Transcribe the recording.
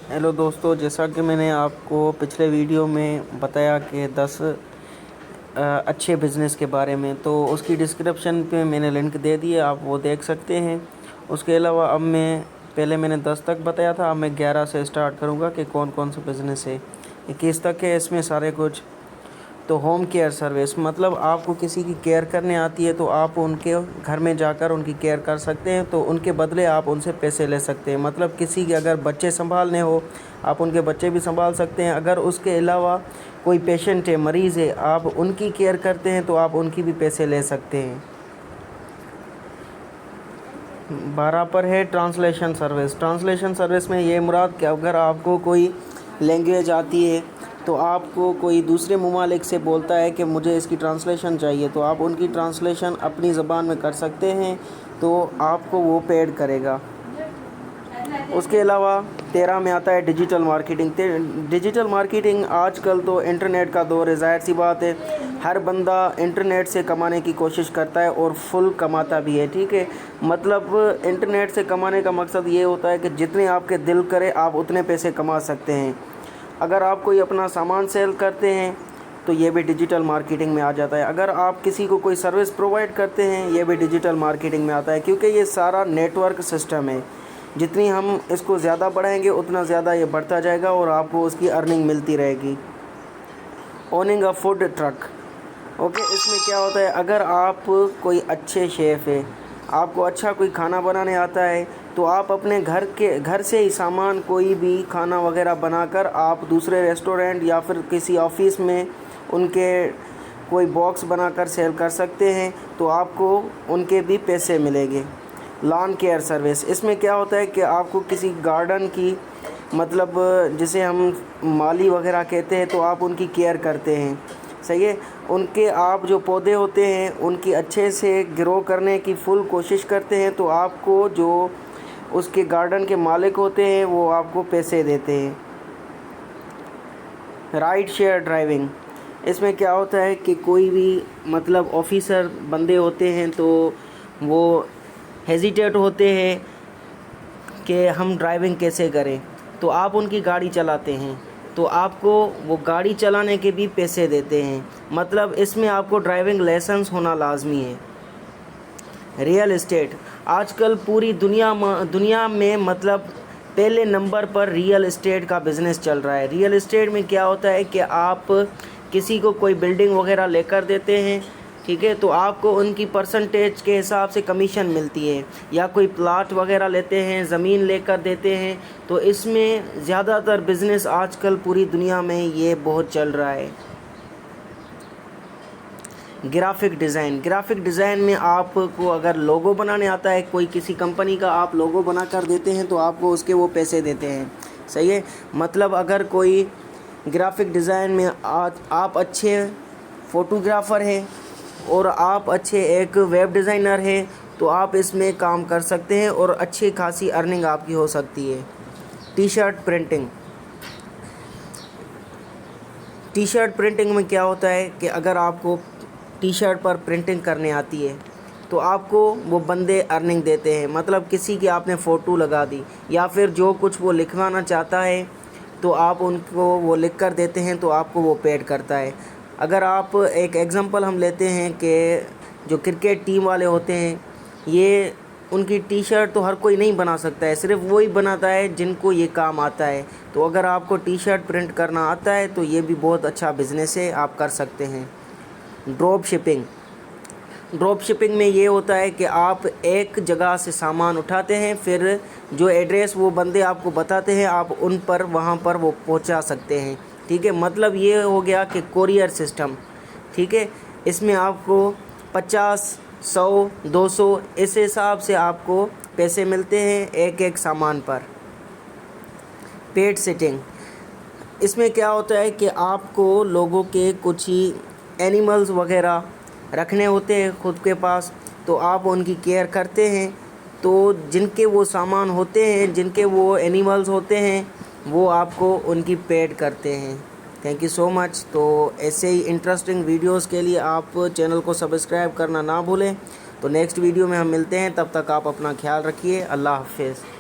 Hello दोस्तों, जैसा कि मैंने आपको पिछले वीडियो में बताया कि 10 अच्छे बिज़नेस के बारे में, तो उसकी डिस्क्रिप्शन पे मैंने लिंक दे दिए, आप वो देख सकते हैं। उसके अलावा अब मैंने 10 तक बताया था, अब मैं 11 से स्टार्ट करूँगा कि कौन कौन से बिज़नेस है। 21 तक है इसमें सारे कुछ। तो होम केयर सर्विस मतलब आपको किसी की केयर करने आती है तो आप उनके घर में जाकर उनकी केयर कर सकते हैं, तो उनके बदले आप उनसे पैसे ले सकते हैं। मतलब किसी के अगर बच्चे संभालने हो, आप उनके बच्चे भी संभाल सकते हैं। अगर उसके अलावा कोई पेशेंट है, मरीज़ है, आप उनकी केयर करते हैं तो आप उनकी भी पैसे ले सकते हैं। 12 पर है ट्रांसलेशन सर्विस। ट्रांसलेशन सर्विस में ये मुराद कि अगर आपको कोई लैंग्वेज आती है तो आपको कोई दूसरे ममालिक से बोलता है कि मुझे इसकी ट्रांसलेशन चाहिए, तो आप उनकी ट्रांसलेशन अपनी ज़बान में कर सकते हैं, तो आपको वो पेड करेगा। उसके अलावा 13 में आता है डिजिटल मार्केटिंग। डिजिटल मार्केटिंग आजकल तो इंटरनेट का दौर है, ज़ाहिर सी बात है, हर बंदा इंटरनेट से कमाने की कोशिश करता है और फुल कमाता भी है। ठीक है, मतलब इंटरनेट से कमाने का मकसद ये होता है कि जितने आपके दिल करे आप उतने पैसे कमा सकते हैं। अगर आप कोई अपना सामान सेल करते हैं तो ये भी डिजिटल मार्केटिंग में आ जाता है। अगर आप किसी को कोई सर्विस प्रोवाइड करते हैं, ये भी डिजिटल मार्केटिंग में आता है, क्योंकि ये सारा नेटवर्क सिस्टम है। जितनी हम इसको ज़्यादा बढ़ाएंगे उतना ज़्यादा ये बढ़ता जाएगा और आपको उसकी अर्निंग मिलती रहेगी। ओनिंग अ फूड ट्रक, ओके, इसमें क्या होता है, अगर आप कोई अच्छे शेफ़ है, आपको अच्छा कोई खाना बनाने आता है, तो आप अपने घर से ही सामान कोई भी खाना वगैरह बनाकर आप दूसरे रेस्टोरेंट या फिर किसी ऑफिस में उनके कोई बॉक्स बनाकर सेल कर सकते हैं, तो आपको उनके भी पैसे मिलेंगे। लॉन केयर सर्विस, इसमें क्या होता है कि आपको किसी गार्डन की, मतलब जिसे हम माली वगैरह कहते हैं, तो आप उनकी केयर करते हैं। सही है, उनके आप जो पौधे होते हैं उनकी अच्छे से ग्रो करने की फुल कोशिश करते हैं, तो आपको जो उसके गार्डन के मालिक होते हैं वो आपको पैसे देते हैं। राइड शेयर ड्राइविंग, इसमें क्या होता है कि कोई भी मतलब ऑफिसर बंदे होते हैं तो वो हेजिटेट होते हैं कि हम ड्राइविंग कैसे करें, तो आप उनकी गाड़ी चलाते हैं तो आपको वो गाड़ी चलाने के भी पैसे देते हैं। मतलब इसमें आपको ड्राइविंग लाइसेंस होना लाजमी है। रियल एस्टेट, आजकल पूरी दुनिया में मतलब पहले नंबर पर रियल एस्टेट का बिज़नेस चल रहा है। रियल एस्टेट में क्या होता है कि आप किसी को कोई बिल्डिंग वगैरह लेकर देते हैं, ठीक है, तो आपको उनकी परसेंटेज के हिसाब से कमीशन मिलती है। या कोई प्लाट वगैरह लेते हैं, ज़मीन लेकर देते हैं, तो इसमें ज़्यादातर बिज़नेस आजकल पूरी दुनिया में ये बहुत चल रहा है। ग्राफिक डिज़ाइन में आपको अगर लोगो बनाने आता है, कोई किसी कंपनी का आप लोगो बना कर देते हैं तो आपको उसके वो पैसे देते हैं। सही है, मतलब अगर कोई ग्राफिक डिज़ाइन में आप अच्छे फ़ोटोग्राफ़र हैं और आप अच्छे एक वेब डिज़ाइनर हैं, तो आप इसमें काम कर सकते हैं और अच्छी खासी अर्निंग आपकी हो सकती है। टी शर्ट प्रिंटिंग में क्या होता है कि अगर आपको टी शर्ट पर प्रिंटिंग करने आती है तो आपको वो बंदे अर्निंग देते हैं। मतलब किसी की आपने फ़ोटो लगा दी या फिर जो कुछ वो लिखवाना चाहता है तो आप उनको वो लिख कर देते हैं, तो आपको वो पेड करता है। अगर आप एक एग्ज़ाम्पल हम लेते हैं कि जो क्रिकेट टीम वाले होते हैं, ये उनकी टी शर्ट तो हर कोई नहीं बना सकता है, सिर्फ वही बनाता है जिनको ये काम आता है। तो अगर आपको टी शर्ट प्रिंट करना आता है तो ये भी बहुत अच्छा बिज़नेस है, आप कर सकते हैं। ड्रॉप शिपिंग में ये होता है कि आप एक जगह से सामान उठाते हैं, फिर जो एड्रेस वो बंदे आपको बताते हैं आप उन पर वहाँ पर वो पहुँचा सकते हैं। ठीक है, मतलब ये हो गया कि कोरियर सिस्टम। ठीक है, इसमें आपको 50, 100, 200 इस हिसाब से आपको पैसे मिलते हैं एक एक सामान पर। पेट सिटिंग, इसमें क्या होता है कि आपको लोगों के कुछ ही एनिमल्स वगैरह रखने होते हैं ख़ुद के पास, तो आप उनकी केयर करते हैं, तो जिनके वो सामान होते हैं, जिनके वो एनिमल्स होते हैं, वो आपको उनकी पेड करते हैं। Thank you so much. तो ऐसे ही इंटरेस्टिंग वीडियोस के लिए आप चैनल को सब्सक्राइब करना ना भूलें। तो नेक्स्ट वीडियो में हम मिलते हैं, तब तक आप अपना ख्याल रखिए। अल्लाह हाफ़िज़।